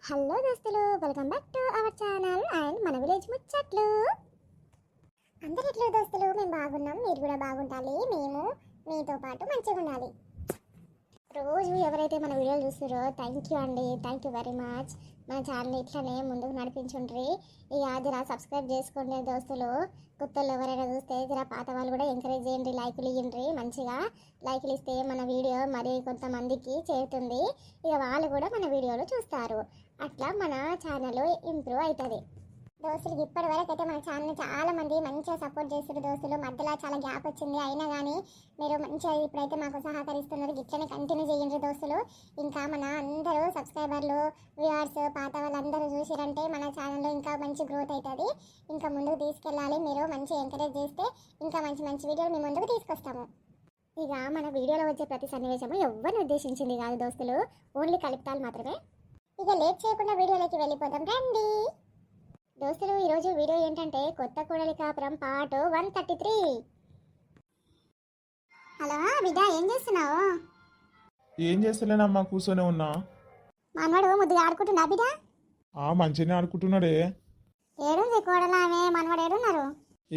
Hello దోస్తులు, welcome back to our channel and మన village ముచ్చట్లు. అందరు ఎట్లా దోస్తులు? మేము బాగున్నాం, మీరు కూడా బాగుండాలి, మేము మీతో పాటు మంచిగా ఉండాలి. రోజు ఎవరైతే మన వీడియోలు చూస్తారో థ్యాంక్ యూ అండి, థ్యాంక్ యూ వెరీ మచ్. మన ఛానల్ ఇట్లానే ముందుకు నడిపించుండ్రి. ఇక జరా సబ్స్క్రైబ్ చేసుకోండి దోస్తులు. కొత్తలు ఎవరైనా చూస్తే జరా పాత వాళ్ళు కూడా ఎంకరేజ్ చేయండి, లైకులు ఇవ్వండి. మంచిగా లైకులు ఇస్తే మన వీడియో మరి కొంతమందికి చేరుతుంది. ఇక వాళ్ళు కూడా మన వీడియోలు చూస్తారు. అట్లా మన ఛానల్ ఇంప్రూవ్ అవుతుంది. దోస్తులు ఇప్పటి వరకు అయితే మన ఛానల్ చాలా మంది మంచిగా సపోర్ట్ చేస్తారు దోస్తులు. మధ్యలో చాలా గ్యాప్ వచ్చింది, అయినా కానీ మీరు మంచిగా ఇప్పుడైతే మాకు సహకరిస్తున్నారు. ఇట్లనే కంటిన్యూ చేయండి దోస్తులు. ఇంకా మన అందరూ సబ్స్క్రైబర్లు, వ్యూవర్స్, పాత వాళ్ళందరూ చూసిరంటే మన ఛానల్లో ఇంకా మంచి గ్రోత్ అవుతుంది. ఇంకా ముందుకు తీసుకెళ్ళాలి. మీరు మంచిగా ఎంకరేజ్ చేస్తే ఇంకా మంచి మంచి వీడియోలు మీ ముందుకు తీసుకొస్తాము. ఇక మన వీడియోలో వచ్చే ప్రతి సన్నివేశము ఎవరిని ఉద్దేశించింది కాదు దోస్తులు, ఓన్లీ కలుపుతాలు మాత్రమే. ఇక లేట్ చేయకుండా వీడియోలోకి వెళ్ళిపోతాం రండి దోస్తులు. ఈరోజు వీడియో ఏంటంటే కొత్త కోడలి కాపురం పార్ట్ 133. హలో బిడ్డ, ఏం చేస్తున్నావు? ఏం చేస్తలేనమ్మా, కూర్చొని ఉన్నా. మనవాడు ముద్దుగా ఆడుకుంటున్నా బిడ్డ? మంచిగానే ఆడుకుంటున్నాడే. ఏడుంది కోడల? ఆమె మనవాడు ఏడున్నారు?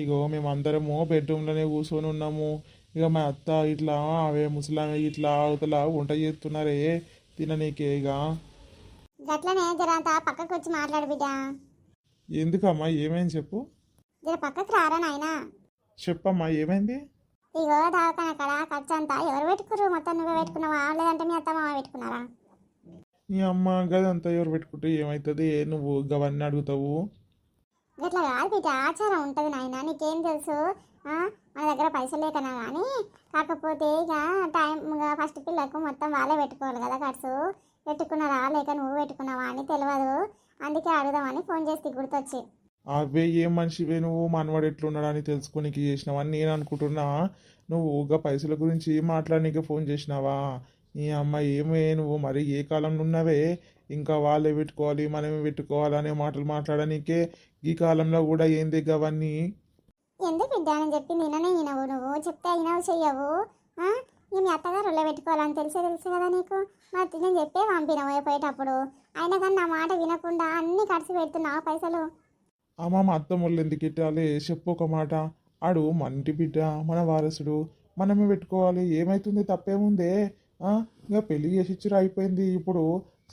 ఇగో మేమందరము బెడ్రూమ్లోనే కూర్చొని ఉన్నాము. ఇక మా అత్త ఇట్లా అవే ముసలామె ఇట్లా అవతల వంట చేస్తున్నారే తిననీకే. ఇక గట్లనే జరంతా పక్కకు వచ్చి మాట్లాడు బిడ్డ. ఎందుకమ్మా, ఏమైంది చెప్పు. జర పక్కకు రారా నాయనా. చెప్పమ్మా, ఏమైంది? ఇగో దవాఖాన అక్కడ ఖర్చు అంతా ఎవరు పెట్టుకురు? మొత్తం నువ్వే పెట్టుకున్నావా లేదంటే మీ అత్త మామ పెట్టుకున్నారా? నీ అమ్మ గదంతా ఎవరు పెట్టుకుంటే ఏమవుతుంది, నువ్వు గవన్నీ అడుగుతావు? గట్లా కాదు బిడ్డ, ఆచారం ఉంటుంది నాయన, నీకేం తెలుసు? మన దగ్గర పైసలు లేకనా కానీ, కాకపోతే ఇక టైం ఫస్ట్ పిల్లకు మొత్తం వాళ్ళే పెట్టుకోవాలి కదా ఖర్చు. పెట్టుకున్నారా లేక నువ్వు పెట్టుకున్నావా అని తెలియదు, అందుకే అడుగుదామని ఫోన్ చేసి గుర్తొచ్చి. అవే ఏం మనిషివే నువ్వు, మనవాడు ఎట్లున్నాడని తెలుసుకోనికి చేసినావని నేను అనుకుంటున్నా. నువ్వు ఊగా పైసల గురించి మాట్లాడనీకే ఫోన్ చేసినావా? నీ అమ్మ ఏమే నువ్వు మరి ఏ కాలంలో ఉన్నావే? ఇంకా వాళ్ళే పెట్టుకోవాలి మనమే పెట్టుకోవాలి అనే మాటలు మాట్లాడనీకే ఈ కాలంలో కూడా ఏంది అవన్నీ? ఎందుకు బిడ్డ అని చెప్పి నిన్ననే వినవు, నువ్వు చెప్తే అయినవు చెయ్యవు. మీ అత్తగారు ఒళ్ళో పెట్టుకోవాలని తెలుసు కదా నీకు. మరి నేను చెప్పే పంపినవు పోయేటప్పుడు, అయినా కానీ నా మాట వినకుండా అన్ని ఖర్చు పెడుతున్నావు పైసలు. అమ్మ మా అత్తమ్మళ్ళు ఎందుకు ఇట్టాలి చెప్పు ఒక మాట. ఆడు మన ఇంటి బిడ్డ, మన వారసుడు, మనమే పెట్టుకోవాలి. ఏమవుతుంది, తప్పేముందే? ఇక పెళ్లి చేసి ఇచ్చిరా అయిపోయింది. ఇప్పుడు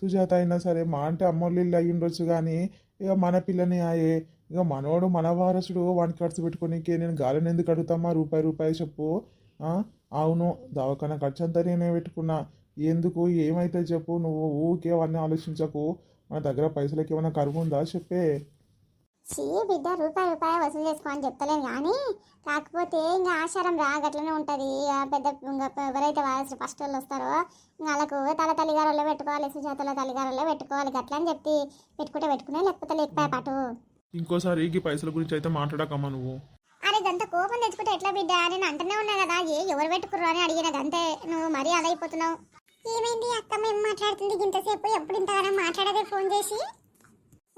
సుజాత అయినా సరే మా అంటే అమ్మోళ్ళు ఇల్లు అయ్యి ఉండొచ్చు, కానీ ఇక మన పిల్లని ఆయే. ఇక మనోడు మన వారసుడు, వాడిని ఖర్చు పెట్టుకోనికే నేను గాలిని ఎందుకు అడుగుతామా? రూపాయి చెప్పు. అవును, దవాఖాన ఖర్చు అంతా నేనే పెట్టుకున్నా. ఎందుకు, ఏమైతే చెప్పు. నువ్వు ఊరికే అవన్నీ ఆలోచించకు. మన దగ్గర పైసలకి ఏమైనా కరువు ఉందా చెప్పే. చీ బిడ్డ, రూపాయి వసూలు చేసుకో అని చెప్తలేను కానీ, కాకపోతే ఇంకా ఆచారం గట్లనే ఉంటుంది. పెద్ద ఎవరైతే వారసులు ఫస్ట్ వాళ్ళు వస్తారో వాళ్ళకు తల్లిగారుల్లో పెట్టుకోవాలి, సుజాతల తల్లిగారుల్లో పెట్టుకోవాలి. గట్ల అని చెప్పి పెట్టుకునే లేకపోతే లేకపోయా పాటు. ఇంకోసారి ఈ పైసల గురించి అయితే మాట్లాడకమ్మా నువ్వు. అరే గంత కోపం తెచ్చుకుంటే ఎట్లా బిడ్డ? నేను అంటూనే ఉన్నా కదా ఎవరు పెట్టుకుర్రు అని అడిగిన గంతే, నువ్వు మరీ అలా అయిపోతున్నావు. ఏమైంది అత్తమ్మ ఏం మాట్లాడుతుంది ఇంతసేపు? ఎప్పుడు ఇంతగానో మాట్లాడదే ఫోన్ చేసి?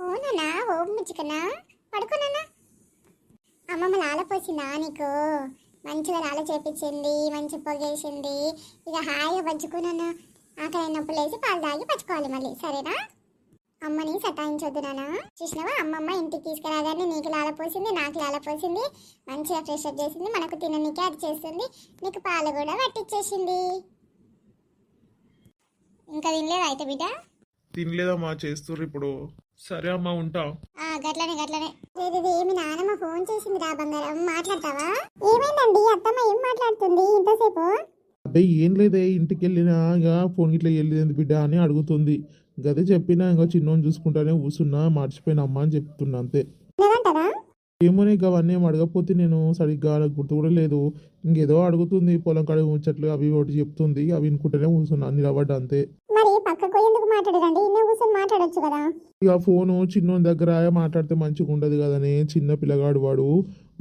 ఓనా ఓ ముచ్చికనా పడుకున్నానా? అమ్మమ్మ లాలపోసిందా నీకు? మంచిగా లాల చేపించింది, మంచి పొగేసింది. ఇక హాయిగా పంచుకున్నాను. ఆకలి అయినప్పుడు లేచి పాలు తాగి పచ్చుకోవాలి మళ్ళీ, సరేనా? అమ్మని సతాయించొద్దు నానా. చూసినావా, అమ్మమ్మ ఇంటికి తీసుకురాగానే నీకు లాలపోసింది, నాకు లాలపోసింది, మంచిగా ఫ్రెష్ అప్ చేసింది, మనకు తిననీకే అది చేస్తుంది, నీకు పాలు కూడా పట్టించేసింది. ఇంకా తినలేదు అయితే బిడ్డ? తినలేదమ్మా, చేస్తుర్రు ఇప్పుడు. సరే అమ్మా, ఉంటా. గట్లనే ఏమి నానమ్మ ఫోన్ చేసింది రా బంగారం, మాట్లాడతావా? ఏమైందండి అత్తమ్మ, ఏం మాట్లాడుతుంది ఇంతసేపు? అదే ఏం లేదే, ఇంటికి వెళ్ళినా ఇక ఫోన్ ఇట్లా వెళ్ళేది బిడ్డ అని అడుగుతుంది. గదే చెప్పినా ఇంకా చిన్నోని చూసుకుంటానే కూర్చున్నా, మర్చిపోయినా అమ్మ అని చెప్తున్నా అంతే. ఏమోనే ఇక అవన్నీ ఏం అడగకపోతే నేను సరిగ్గా గుర్తు కూడా లేదు. ఇంకేదో అడుగుతుంది, పొలం కడుగు ముచ్చట్లు అవి ఒకటి చెప్తుంది, అవి వినుకుంటేనే కూర్చున్నా నిలబడ్డా అంతే. మాట్లాడొచ్చు కదా. ఇక ఫోను చిన్నోని దగ్గర మాట్లాడితే మంచిగా ఉండదు కదనే, చిన్న పిల్లగాడు వాడు,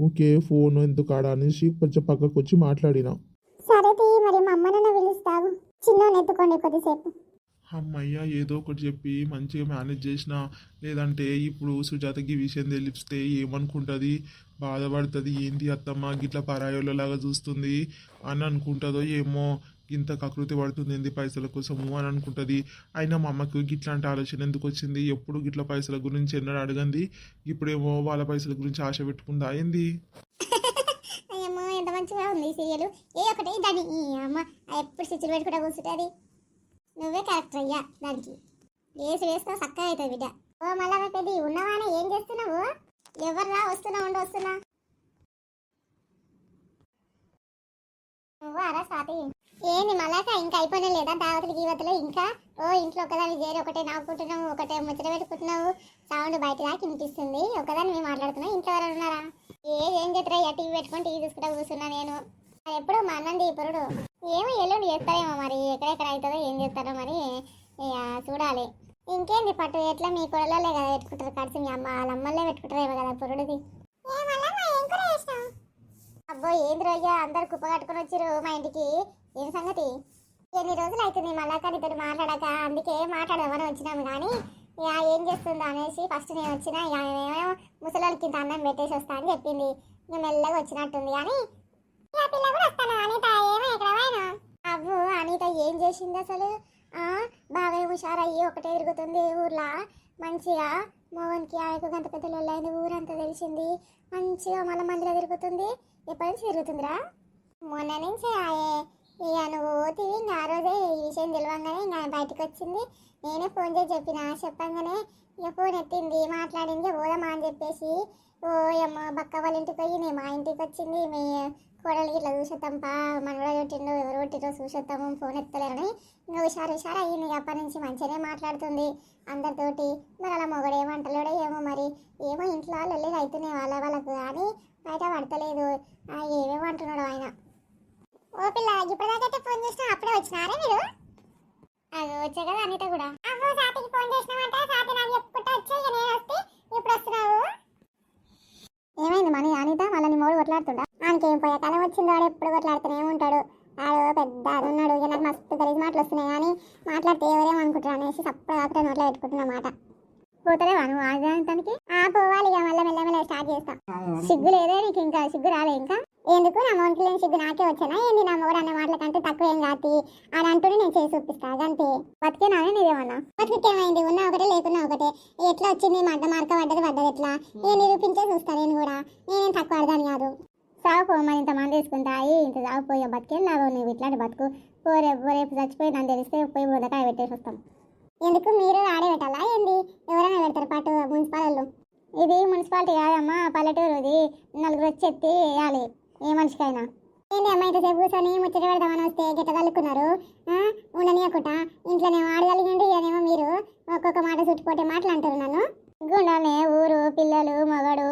ఊకే ఫోన్ ఎందుకు ఆడ అనేసి కొంచెం పక్కకు వచ్చి మాట్లాడినా. సరే మరి మా అమ్మనన్న పిలుస్తావు, చిన్నోని ఎత్తుకోండి కొద్దిసేపు. అమ్మయ్య ఏదో ఒకటి చెప్పి మంచిగా మేనేజ్ చేసిన. లేదంటే ఇప్పుడు సుజాతకి విషయం తెలిస్తే ఏమనుకుంటుంది, బాధపడుతుంది. ఏంది అత్తమ్మ గిట్లా పరాయోళ్ళలాగా చూస్తుంది అని అనుకుంటుందో ఏమో. ఇంత కకృతి పడుతుంది ఏంది పైసల కోసము అని అనుకుంటుంది. అయినా మా అమ్మకు ఇట్లాంటి ఆలోచన ఎందుకు వచ్చింది? ఎప్పుడు గిట్ల పైసల గురించి ఎన్నడూ అడగంది, ఇప్పుడేమో వాళ్ళ పైసల గురించి ఆశ పెట్టుకుందా ఏంది? అయ్యమ్మో ఎంత మంచిగా ఉంది ఈ సీరియల్. ఏ ఒకటి దాన్ని ఈ అమ్మ ఎప్పుడు స్విచ్లు పెట్టుకుంటా కూర్చుంటుంది. నువ్వే కరెక్ట్ అయ్యా దానికి. వేసి వేస్తా చక్కగా అవుతుంది బిడ్డ. ఓ మళ్ళా పెద్ద ఉన్నవానే ఏం చేస్తున్నావు? ఎవర్రా వస్తున్నా నువ్వు అరా స్వాతి. ఏంది మళ్ళాక ఇంకా అయిపోయినా లేదా దావతులు గీవతలు ఇంకా? ఓ ఇంట్లో ఒకదాన్ని చేరి ఒకటే నవ్వుకుంటున్నావు, ఒకటే ముచ్చట పెట్టుకుంటున్నావు. సౌండ్ బయట దాకా వినిపిస్తుంది. ఒకదాన్ని మేము మాట్లాడుతున్నావు. ఇంట్లో ఎవరైనా ఉన్నారా? ఏం చేద్దరా? టీవీ పెట్టుకొని టీవీ చూసుకుంటా కూర్చున్నా నేను. ఎప్పుడు మా అన్నంది పురుడు ఏమో ఎల్లుండి చేస్తారేమో మరి. ఎక్కడెక్కడ అవుతుందో ఏం చేస్తారో మరి చూడాలి. ఇంకేంది పట్టు ఎట్లా మీ కొడలే కదా పెట్టుకుంటారు ఖర్చు. మీ అమ్మ వాళ్ళ అమ్మలే పెట్టుకుంటారేమో కదా పురుడుది. అబ్బో ఏంది రోజా అందరు కుప్ప కట్టుకుని వచ్చిరు మా ఇంటికి. ఏం సంగతి? ఎన్ని రోజులు అవుతుంది మళ్ళాక నీతో మాట్లాడాక, అందుకే మాట్లాడదామని వచ్చినాము. కానీ ఏం చేస్తుందో అనేసి ఫస్ట్ నేను వచ్చిన ఏమేమో ముసలికి ఇంత అన్నం పెట్టేసి వస్తా అని చెప్పింది. ఇంకా మెల్లగా వచ్చినట్టుంది. కానీ పిల్ల కూడా వస్తాను అనిత. ఏమో ఎక్కడ పోయినా? అవ్వు అనిత ఏం చేసింది అసలు? బాగా హుషారయ్యి ఒకటే తిరుగుతుంది ఊర్లో మంచిగా. మోహన్కి ఆయకు గంత పెద్ద లొల్లైంది, ఊరంతా తెలిసింది. మంచిగా మళ్ళీ మందిలో తిరుగుతుంది. ఎప్పటి నుంచి తిరుగుతుందిరా? మొన్న నుంచి ఇక నువ్వు ఓతివి. ఇంకా ఆ రోజే ఈ విషయం తెలియంగానే ఇంకా బయటకు వచ్చింది. నేనే ఫోన్ చేసి చెప్పంగానే ఇక ఫోన్ ఎత్తింది, మాట్లాడింది. పోదామా అని చెప్పేసి ఓ అమ్మ బక్క వాళ్ళ ఇంటికి పోయి నేను మా ఇంటికి వచ్చింది. మీ కోడలికి ఇట్లా చూసేద్దాంపా, మనలో కొట్టిండో ఎవరు కొట్టిండో చూసేద్దాము, ఫోన్ ఎత్తలేరని ఇంకా హుషారు అయ్యింది. అప్పటి నుంచి మంచిగానే మాట్లాడుతుంది అందరితోటి. మరి అలా మొగడు ఏమంటలేడో ఏమో మరి. ఏమో ఇంట్లో వెళ్ళి అవుతున్నాయి వాళ్ళకు కానీ బయట పడతలేదు. ఏమేమో అంటున్నాడు ఆయన. ఓ పిల్ల ఇప్పటిదాకైతే ఫోన్ చేసినా అప్పుడే వచ్చినారే మీరు? అది వచ్చే కదా అనిత కూడా. సాతికి ఫోన్ చేసినామంటే సాతి నాకు చెప్పుకుంటా వచ్చే నేను వస్తే ఇప్పుడు వస్తున్నావు. ఏమైంది మన అనిత? మళ్ళీ నీ మూడు కొట్లాడుతుండా? ఆయనకేం పోయే కాలం వచ్చిందో వాడు ఎప్పుడు కొట్లాడుతూనే ఉంటాడు. వాడు పెద్ద అది ఉన్నాడు. ఇక నాకు మస్తు గలీజ్ మాటలు వస్తున్నాయి కానీ మాట్లాడితే ఎవరేమనుకుంటారు అనేసి తప్పుడు కాకుండా నోట్లో పెట్టుకుంటున్నమాట. పోతలేవా నువ్వు ఆదానికి? పోవాలి ఇక మళ్ళీ మెల్లమెల్ల స్టార్ట్ చేస్తా. సిగ్గు లేదే నీకు? ఇంకా సిగ్గు రాలే ఇంకా? ఎందుకు నా మొగకి లేని సిగ్గు నాకే వచ్చానా ఏంది? నా మొగడు అన్న మాటలకంటే తక్కువ ఏం కాదు అని అంటూనే నేను చేసి చూపిస్తా. అంతే. బతికేనానే నీదేమన్నా? బతికేమైంది? ఉన్నా ఒకటే లేకున్నా ఒకటే. ఎట్లా వచ్చింది మార్క పడ్డది ఎట్లా? నేను నిరూపించే చూస్తా. నేను కూడా నేనేం తక్కువ అడదాను కాదు. సాగు పోమని ఇంతమంది తీసుకుంటాయి. ఇంత సాగుపోయా బతికేం లాగా నువ్వు ఇట్లాంటి బతుకు. రేపు చచ్చిపోయి నన్ను తెలిస్తే పోయి బుదకాయ పెట్టేసి వస్తాం. ఎందుకు మీరు ఆడే పెట్టాలా ఏంది? ఎవరైనా పెడతారు పాటు మున్సిపాలిటీలు. ఇది మున్సిపాలిటీ కాదమ్మా, పల్లెటూరు. ఇది నలుగురు వచ్చి ఎత్తి వేయాలి ఏ మనిషికైనా. ఏంది అమ్మ ఇంతసేపు కూర్చొని ముచ్చట పెడదామని వస్తే గిట్ట తల్లుకున్నారు? ఉండనియకుండా ఇంట్లోనే ఆడగలిగండి. ఇదేమో మీరు ఒక్కొక్క మాట చుట్టుపోతే మాటలు అంటారు నన్ను. గుండాలే ఊరు పిల్లలు మగడు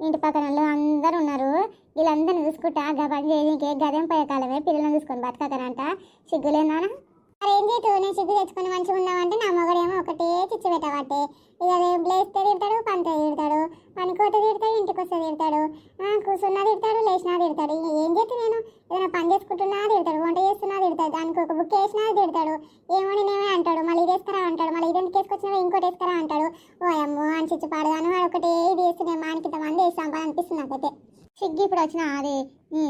ఇంటి పక్కన అందరు ఉన్నారు. వీళ్ళందరినీ చూసుకుంటా పని చేయడానికి గదేం పోయే కాలమే పిల్లలను చూసుకొని బతకనంట. సిగ్గులేనా? మరి ఏం చేతు? నేను సిగ్గు తెచ్చుకొని మంచిగా ఉన్నామంటే నా మొగడేమో ఒకటే చిచ్చు పెట్టబట్టే. ఇక లేస్తే తిడతాడు, పంతే తిడతాడు, పనికోత తిడతాడు, ఇంటికి వస్తే తిడతాడు, కూర్చున్నా తిడతాడు, లేచినా తిడతాడు. ఏం చేతి నేను? ఏదైనా పని చేసుకుంటున్నా తిడతాడు, వంట చేస్తున్నా తిడతాడు, దానికి ఒక బుక్ వేసినా తిడతాడు, ఏమోని నేమే అంటాడు, మళ్ళీ ఇది వేసుకురా అంటాడు, మళ్ళీ ఇది ఎందుకు వేసుకొచ్చినా ఇంకోటి వేసుకురా అంటాడు. ఓ అమ్మో అని చిచ్చు పాడగాను ఒకటే ఇది వేస్తున్నాయి. మానికి ఇంతమంది వేస్తాం అనిపిస్తుంది నాకైతే. సిగ్గు ఇప్పుడు వచ్చిన అది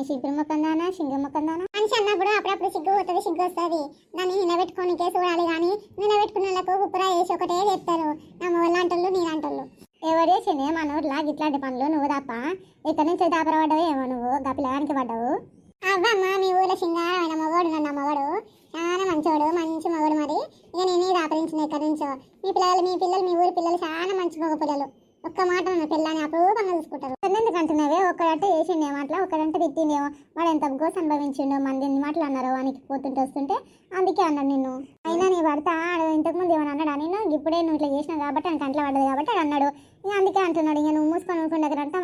సిగ్గు మొక్కందానా సింగు మొక్కందానా మనిషి అన్నప్పుడు అప్పుడప్పుడు సిగ్గు పోతుంది, సిగ్గు వస్తుంది. దాన్ని నిలబెట్టుకోనికే చూడాలి. కానీ నిలబెట్టుకున్న వాళ్ళకు ఉప్పురా వేసి ఒకటే చెప్తారు. నా వాళ్ళంటోళ్ళు నేనంటోళ్ళు. ఎవరు చేసింది మన ఊర్లో ఇట్లాంటి పనులు? నువ్వు తప్ప. ఇక్కడ నుంచి దాపర పడ్డావు ఏమో నువ్వు, గపిలానికి పడ్డావు. అవ్వమ్మ మీ ఊళ్ళో సింగారమైన మగవాడు నన్ను మగవాడు చాలా మంచోడు, మంచి మగవాడు. మరి ఇక నేనే దాపరించిన ఇక్కడ నుంచో. మీ పిల్లలు మీ ఊరి పిల్లలు చాలా మంచి మగ పిల్లలు. ఒక్క మాట ఉన్న పిల్లని అపూర్వంగా చూసుకుంటారు. ఎందుకు అంటున్నావే? ఒక్కడంటే వేసిండే మాటలు, ఒకడంటే తిట్టిండేమో. వాడు ఎంత గోస అనుభవించిండో. మంది ఎన్ని మాటలు అన్నారు వానికి పోతుంటే వస్తుంటే. అందుకే అన్నాడు నిన్ను. అయినా నీ భర్త ఇంతకుముందు ఏమన్నా అన్నాడా నిన్ను? ఇప్పుడే నువ్వు ఇట్లా చేసినావు కాబట్టి ఆయన కంట్లో పడ్డది కాబట్టి అది అన్నాడు. ఇక అందుకే అంటున్నాడు. ఇక నువ్వు మూసుకొని ఊరుకుండగరంట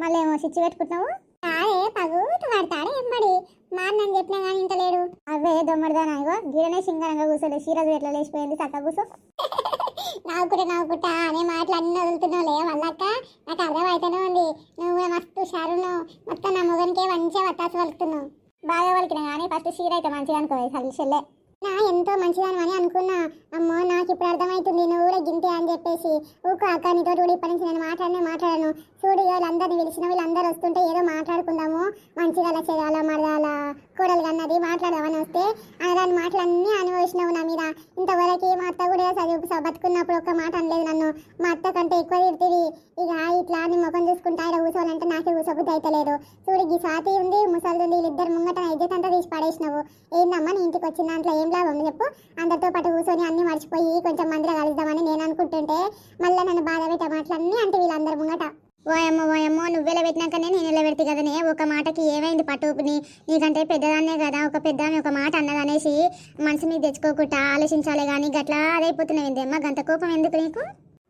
మళ్ళీ ఏమో సిచ్చి పెట్టుకుంటున్నావు. అదే పగుతు పడతాడే ఎంబడి మారినని చెప్పినా కానీ ఇంటలేడు. అవే దొమ్మడిదానా గిరనే సింగారంగా కూర్చోలేదు. సీరజు ఎట్లా లేచిపోయింది చక్క కూర్చో. నవ్వుకుంటా అనే మాటలు అన్ని వదులుతున్నావులే వాళ్ళక్క. నాకు అర్థమైతేనే ఉంది. నువ్వు మస్తు షారున్నావు. మొత్తం నా మొగనికే మంచిగా వత్తాసు వలుకుతున్నావు. బాగా వలికినా కానీ ఫస్ట్ చీర అయితే మంచిగా అనుకోలేదు కలిసిలే. నా ఎంతో మంచిదాని అని అనుకున్నా. అమ్మో నాకు ఇప్పుడు అర్థమవుతుంది నువ్వు కూడా గింతే అని చెప్పేసి. చేసి ఊక అక్క నీతో కూడా ఇప్పటి నుంచి నేను మాట్లాడను చూడు వీళ్ళందరినీ పిలిచిన వీళ్ళందరూ వస్తుంటే ఏదో మాట్లాడుకుందాము మంచిగా చేయాల మరదాల కూడలు కన్నది మాట్లాడదామని వస్తే దాని మాటలన్నీ అనుభవించినావు నా మీద ఇంతవరకు మా అత్త కూడా చదువు బతుకున్నప్పుడు ఒక్క మాట అనలేదు నన్ను మా అత్త కంటే ఎక్కువ తిడుతుంది ఇక ఇట్లా నీ ముఖం చూసుకుంటా ఇక్కడ కూర్చోవాలంటే నాకే కూర్చోబుద్ధి అయితలేదు చూడు ఈ సాతి ఉంది ముసలి ఉంది వీళ్ళిద్దరు ముంగట ఇజ్జత్ అంతా తీసి పడేసినావు ఏందమ్మా నీ ఇంటికి వచ్చిన దాంట్లో ఏం లాభం చెప్పు అందరితో పాటు కూర్చొని అన్ని మర్చిపోయి కొంచెం మందిలో కలుద్దామని నేను అనుకుంటుంటే మళ్ళీ నన్ను బాధ పెట్టే మాటలన్నీ అంటే వీళ్ళందరి ముంగట ఓయమ్మో నువ్వెలా పెట్టినాకనే నేను ఎలా పెడితే కదనే ఒక మాటకి ఏమైంది పట్టుకుని నీకంటే పెద్దదాన్నే కదా ఒక పెద్దాన్ని ఒక మాట అన్నదనేసి మనసు మీద తెచ్చుకోకుండా ఆలోచించాలి కానీ గట్లా అదైపోతున్నావు అమ్మ గంత కోపం ఎందుకు నీకు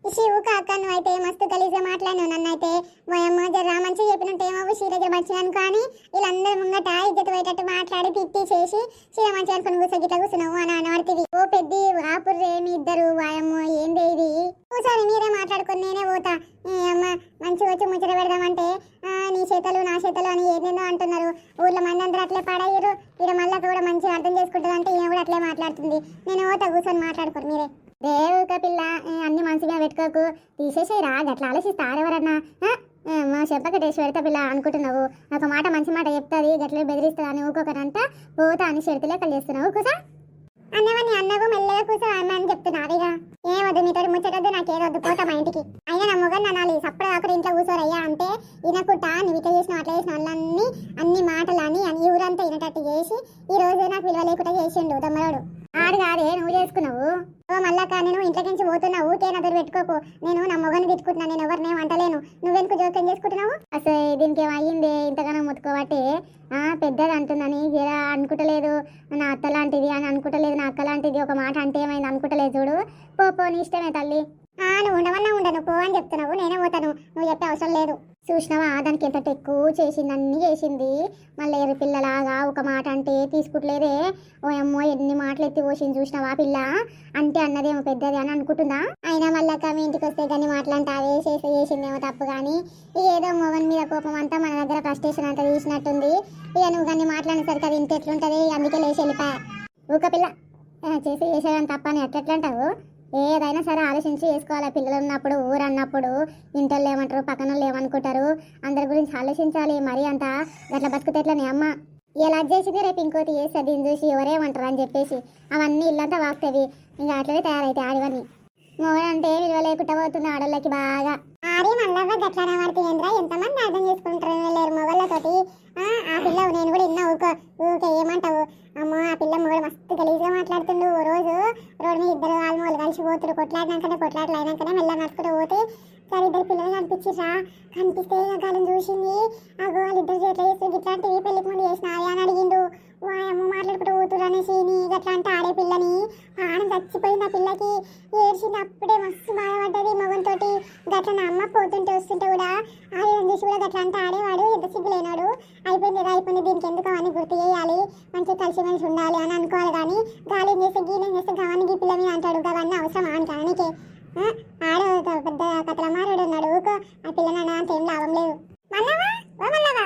శివుక అక్క నువ్వు అయితే మస్తు గలీజ్గా మాట్లాడినావు నన్ను అయితే ఓయమ్మ జర మంచిగా చెప్పినట్టు ఏమో చీర జర మంచిగాను కానీ వీళ్ళందరి ముంగట ఇజ్జత పోయేటట్టు మాట్లాడి తిట్టి చేసి చీర మంచిగా అనుకుని కూర్చో గిట్లా కూర్చున్నావు అని అనబడుతుంది ఓ పెద్ద ఆపుర్రే మీ ఇద్దరు వాయమ్మ ఏంది ఇది కూర్చొని మీరే మాట్లాడుకొని నేనే పోతా అమ్మ మంచిగా వచ్చి ముచ్చట పెడదామంటే నీ చేతలు నా చేతలు అని ఏదేందో అంటున్నారు ఊళ్ళో మంది అందరూ అట్లే పాడయ్యారు ఇక్కడ మళ్ళీ కూడా మంచిగా అర్థం చేసుకుంటుంది అంటే ఈమె కూడా అట్లే మాట్లాడుతుంది నేను పోతా కూర్చొని మాట్లాడుకోరు మీరే దేవుక పిల్ల అన్ని మంచిగా పెట్టుకోకు తీసేసేరా గట్లా ఆలోచిస్తారెవరన్నా మా చెప్పకటేసి పెడతా పిల్ల అనుకుంటున్నావు ఒక మాట మంచి మాట చెప్తుంది గట్లే బెదిరిస్తుంది అని ఊకొకరంతా పోతా అని షెడితే లెక్కలు చేస్తున్నావు కూసా అన్నవని అన్నవు మెల్లగా కూర్చో అమ్మ అని చెప్తున్నారు ఇక ఏమొద్దు మీతో ముచ్చటద్దు నాకేదొద్దు పోతా మా ఇంటికి అయినా నా మొగన్ అనాలి సప్పుడు అక్కడ ఇంట్లో కూర్చోరయ్యా అంటే ఇనకుట్టా నువ్వు ఇట్లా చేసిన అట్లా చేసిన వాళ్ళన్నీ అన్ని మాటలు అని ఈ ఊరంతా వినటట్టు చేసి ఈ రోజు నాకు విలువ లేకుండా చేసిండు దమ్మరాడు ఆడు కాదే నువ్వు చేసుకున్నావు మళ్ళాక నేను ఇంట్లోకి నుంచి పోతున్నా ఊకే నదురు పెట్టుకోకు నేను నా మొగని తిట్టుకుంటున్నా నేను ఎవరినేం అంటలేను నువ్వెందుకు జోక్యం చేసుకుంటున్నావు అసలు దీనికి ఏమయ్యింది ఇంతగానో ముట్టుకోబట్టి పెద్దది అంటుందని జరా అనుకుంటలేదు నా అత్త లాంటిది అని అనుకుంటలేదు నా అక్క లాంటిది ఒక మాట అంటే ఏమైంది అనుకుంటలేదు చూడు పో నీ ఇష్టమే తల్లి నువ్వు ఉండవన్నా ఉండను పో అని చెప్తున్నావు నేనే పోతాను నువ్వు చెప్పే అవసరం లేదు చూసినావా దానికి ఎంత ఎక్కువ చేసింది అన్ని చేసింది మళ్ళీ ఎర్రి పిల్లలాగా ఒక మాట అంటే తీసుకుంటలేదే ఓ అమ్మో ఎన్ని మాటలు ఎత్తి పోసింది చూసినావా పిల్ల అంటే అన్నదేమో పెద్దది అని అనుకుంటుందా అయినా మళ్ళీ మీ ఇంటికి వస్తే కానీ మాటలంటే అవే చేసిందేమో తప్పు కానీ ఏదో మొగన్ మీద కోపం అంతా మన దగ్గర ఫ్రస్ట్రేషన్ అంతా తీసినట్టుంది ఇక నువ్వు కానీ మాట్లాడేసరికి అది ఇంత ఎట్లుంటుంది అందుకే లేచి వెళ్ళిపోయా ఊక పిల్ల చేసేదాన్ని తప్ప అని ఎట్లా అంటావు ఏదైనా సరే ఆలోచించి చేసుకోవాలి పిల్లలు ఉన్నప్పుడు ఊరు అన్నప్పుడు ఇంటోళ్ళు ఏమంటారు పక్కన వాళ్ళు ఏమనుకుంటారు అందరి గురించి ఆలోచించాలి మరీ అంత గట్ల బతుకుతే ఎట్లనే అమ్మ ఇలా చేసింది రేపు ఇంకోటి చేస్తుంది దీన్ని చూసి ఎవరేమంటారు అని చెప్పేసి అవన్నీ ఇల్లంతా వాగుతాయి ఇంకా అట్లనే తయారైతాయి ఆడివన్నీ మొగడంటే విలువ లేకుండా పోతుంది ఆడోళ్ళకి బాగా ఆడి మళ్ళీ గట్లనే పడుతుందిరా ఎంతమంది అర్థం చేసుకుంటారు లేరు మొగళ్ళతోటి ఆ పిల్ల నేను కూడా విన్నా ఊకే ఏమంటావు అమ్మో ఆ పిల్ల మొగడు మస్తు గలీజ్గా మాట్లాడుతుండు ఓ రోజు రోడ్డు మీద ఇద్దరు ఆల్మోలు కలిసి పోతురు కొట్లాటలు అయినాకనే మెల్ల నడుచుకుంటూ పోతే సరే ఇద్దరు పిల్లలు కనిపించిరా కనిపిస్తే గాలిని చూసింది అగో వాళ్ళిద్దరు ఎట్లా చేస్తారు ఇట్లాంటివి పెళ్లికి ముందు చేసిన అని అడిగిండు అమ్మ మాట్లాడుకుంటూ పోతురు అనేసి నీ గట్లా అంటే ఆడే పిల్లని ఆడ చచ్చిపోయింది ఆ పిల్లకి ఏడ్చింది అప్పుడే మస్తు బాధపడ్డది మగంతో గట్ల నా అమ్మ పోతుంటే వస్తుంటే కూడా ఆడేదని చూసి కూడా గట్లా అంటే ఆడేవాడు ఎంత సిగ్గులేనాడు అయిపోయింది దీనికి ఎందుకు అవన్నీ గుర్తు చేయాలి మంచిగా కలిసిమెలిసి ఉండాలి అని అనుకోవాలి కానీ గాలి చేస్తే గీనం చేస్తే గవానికి పిల్ల మీద అంటాడు అవన్నీ అవసరం ఆనికి ఆడ పెద్ద కథల మారాడు ఉన్నాడు ఊకో ఆ పిల్లనన్నా అంత ఏం లాభం లేదు మల్లవా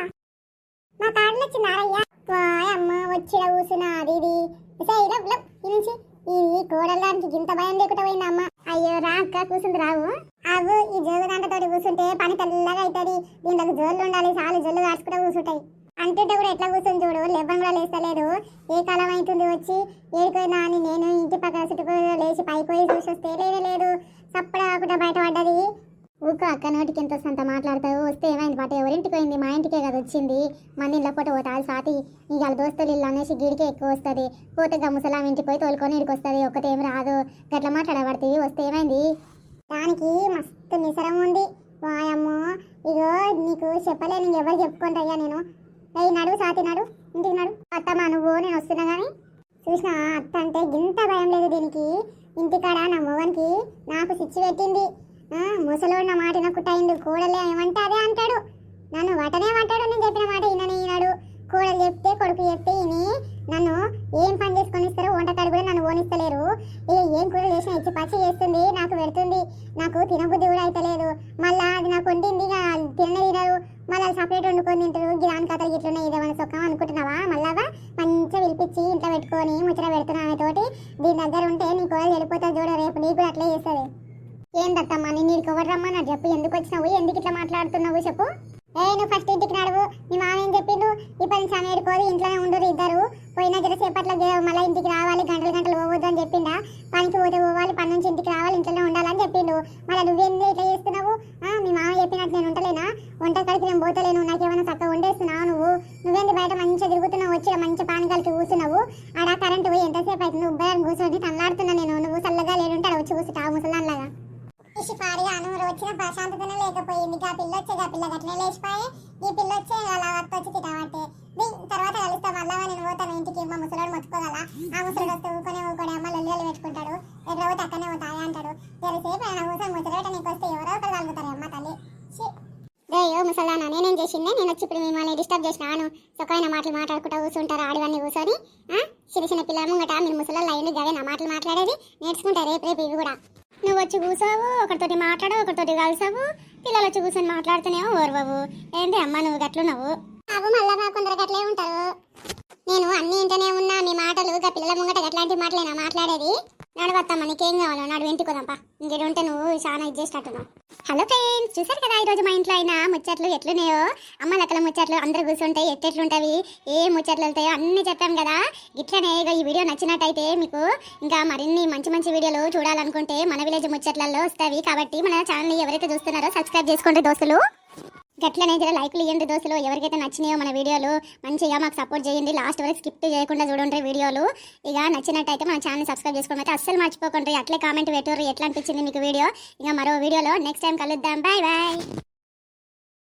మా కార్డులు వచ్చిందారయ్యా అమ్మ వచ్చిడ కూర్చున్నా అది ఇది నుంచి ఈ కోడలానికి ఇంత భయం లేకుండా పోయింది అమ్మ అయ్యో రా అక్క కూర్చుంది రావు అవు ఈ జోగుదాంటతో కూర్చుంటే పని తెల్లగా అవుతుంది దీంట్లో జోళ్ళు ఉండాలి చాలు జొల్లు కాసుకుంటూ కూర్చుంటాయి అంటుంటే కూడా ఎట్లా కూర్చొని చూడు లెవ్వం కూడా లేస్తలేదు ఏ కాలం అవుతుంది వచ్చి ఏడుకోయినా అని నేను ఇంటి పక్కన చుట్టుకో లేచి పైపోయి చూసి వస్తే లేదు చప్పుడు కాకుండా బయటపడ్డది ఊక అక్క నోటికి ఎంత సంత మాట్లాడతావు వస్తే ఏమైంది పాట ఎవరింటికి పోయింది మా ఇంటికే కదా వచ్చింది మంది ఇళ్ళ పూట పోతా అది సాతి ఇక దోస్తులు ఇల్లు అనేసి గిడికే ఎక్కువ వస్తుంది పోతే గమ్ముసలాం ఇంటికి పోయి తోలుకొని ఇడికి వస్తుంది ఒక్కటేం రాదు గట్ల మాట్లాడబడుతుంది వస్తే ఏమైంది దానికి మస్తు నిసరం ఉంది వాయమ్మో ఇగో నీకు చెప్పలే నేను ఎవరు చెప్పుకుంటాయ్యా నేను నడు సాతి నడు ఇంటికి నడు అత్తమ్మా నువ్వు నేను వస్తున్నా కానీ చూసిన అత్త అంటే ఇంత భయం లేదు దీనికి ఇంటికాడ నా మొగనికి నాకు సిచ్చి పెట్టింది ముసలోడు నా మాట నక్కుట్టయిండు కోడలే ఏమంటే అదే అంటాడు నన్ను వటనే అంటాడు నేను చెప్పిన మాట ఈయనాడు కోడలు చెప్తే కొడుకు చెప్తే ఈయన నన్ను ఏం పని చేసుకొని ఇస్తారో వంటకాడు కూడా నన్ను ఓనిస్తలేరు ఇక ఏం కూర చేసినా ఇచ్చి పచ్చి చేస్తుంది నాకు పెడుతుంది నాకు తినబుద్ధి కూడా అయితే లేదు మళ్ళీ అది నాకు వండింది తినరు మళ్ళీ సపరేట్ వండుకొని తింటారు గిరాన్ కథలు ఇట్లున్నాయి ఇదేమన్నా సొక్కం అనుకుంటున్నావా మళ్ళాగా మంచిగా పిలిపించి ఇంట్లో పెట్టుకొని ముచ్చట పెడుతున్నా తోటి దీని దగ్గర ఉంటే నీ కోడలు వెళ్ళిపోతా చూడ రేపు నీకు కూడా అట్లే చేస్తుంది ఏందత్తమ్మా నేను నీకు ఎవరు రమ్మన్నా చెప్పు, ఎందుకు వచ్చినావు, ఎందుకు ఇట్లా మాట్లాడుతున్నావు చెప్పు. నువ్వు ఫస్ట్ ఇంటికి నడువు. మీ మామ ఏం చెప్పిండు, ఈ పని సమేరుకోదు ఇంట్లోనే ఉండరు ఇద్దరు, పోయిన జరసేపట్లో మళ్ళీ ఇంటికి రావాలి, గంటలు గంటలు పోవద్దు అని చెప్పిండా. పనికి పోతే పోవాలి, పని నుంచి ఇంటికి రావాలి, ఇంట్లోనే ఉండాలని చెప్పిండు. మళ్ళీ నువ్వేంది ఇట్లా చేస్తున్నావు? మీ మామ చెప్పినట్టు నేను ఉంటలేనా? వంట కాడికి నేను పోతలేను, నాకేమైనా చక్కగా వండేస్తున్నావు నువ్వేంది బయట మంచిగా తిరుగుతున్నావు, వచ్చి మంచి పానకాలకి కూర్చున్నావు. ఆడ కరెంట్ పోయి ఎంతసేపు అవుతుంది, ఉబ్బయాన్ని కూర్చొని తల్లాడుతున్నా నేను. నువ్వు చల్లగా లేడుంటే ఆడ వచ్చి కూర్చుంటావు ముసలాన్లాగా. ఇషిపారి అనుమరు వచ్చిన ప్రశాంతతనే లేకపోయింది. ఆ పిల్ల వచ్చే ఆ పిల్ల గట్లనే లేచిపోయి, ఈ పిల్ల వచ్చే అలా వత్త వచ్చి తిట్టబట్టే తర్వాత కలుస్తా. మళ్ళా నేను పోతాను ఇంటికి, మా ముసలోడు మొత్తుకోగల. ఆ ముసలోడు వస్తే ఊకొనే అమ్మ లొల్లి పెట్టుకుంటాడు, ఎట్లా పోతే అక్కడనే పోతాయి అంటాడు. జరసేపు ఆయన కూర్చొని ముసలోట నీకు వస్తే ఎవరో ఒకరు కలుగుతారు అమ్మ తల్లి. రేయో ముసలానా, నేనేం చేసిందే? నేను వచ్చి ఇప్పుడు మిమ్మల్ని డిస్టర్బ్ చేసినాను. చొక్కైన మాటలు మాట్లాడుకుంటూ కూర్చుంటారు ఆడివన్నీ కూర్చొని. చిన్న చిన్న పిల్లల ముంగట మీరు ముసలాళ్ళు అయ్యింది గదే నా మాటలు మాట్లాడేది నేర్చుకుంటారు రేపు రేపు ఇవి కూడా. నువ్వు వచ్చి కూర్చోవు, ఒకరితోటి మాట్లాడవు, ఒకరితోటి కలిసావు, పిల్లలు వచ్చి కూర్చొని మాట్లాడుతూనేమో ఓర్వవు. ఏంటి అమ్మ నువ్వు గట్లున్నావు? అవు మళ్ళా కొందరు గట్లే ఉంటారు. నేను అన్ని ఇంటనే ఉన్నా, మీ మాటలు పిల్లల ముంగట గట్లాంటి మాటలేనా మాట్లాడేది? నడవత్తమ్మ, నీకేం కావాలో నడు, ఇంటికి పోదాంపా. ఇంకేడు ఉంటే నువ్వు చాలా ఇచ్చేసేటట్టున్నావు. హలో ఫ్రెండ్స్, చూసారు కదా ఈరోజు మా ఇంట్లో అయినా ముచ్చట్లు ఎట్లున్నాయో. అమ్మ లెక్కల ముచ్చట్లు అందరు కూర్చుంటాయి, ఎట్లెట్లుంటాయి, ఏ ముచ్చట్లు వెళ్తాయో అన్నీ చెప్పాం కదా. ఇట్లనే ఈ వీడియో నచ్చినట్టయితే మీకు ఇంకా మరిన్ని మంచి మంచి వీడియోలు చూడాలనుకుంటే మన విలేజ్ ముచ్చట్లలో వస్తాయి. కాబట్టి మన ఛానల్ని ఎవరైతే చూస్తున్నారో సబ్స్క్రైబ్ చేసుకోండి దోస్తులు. గట్లనే జర లైక్లు ఇవ్వండి దోస్తులు. ఎవరికైతే నచ్చినాయో మన వీడియోలు మంచిగా మాకు సపోర్ట్ చేయండి. లాస్ట్ వరకు స్కిప్ చేయకుండా చూడండి వీడియోలు. ఇక నచ్చినట్టయితే మన ఛానల్ సబ్స్క్రైబ్ చేసుకోవడం అయితే అస్సలు మర్చిపోకండి. అట్లే కామెంట్ పెట్టారు ఎట్లా అనిపించింది మీకు వీడియో. ఇక మరో వీడియోలో నెక్స్ట్ టైం కలుద్దాం. Bye bye.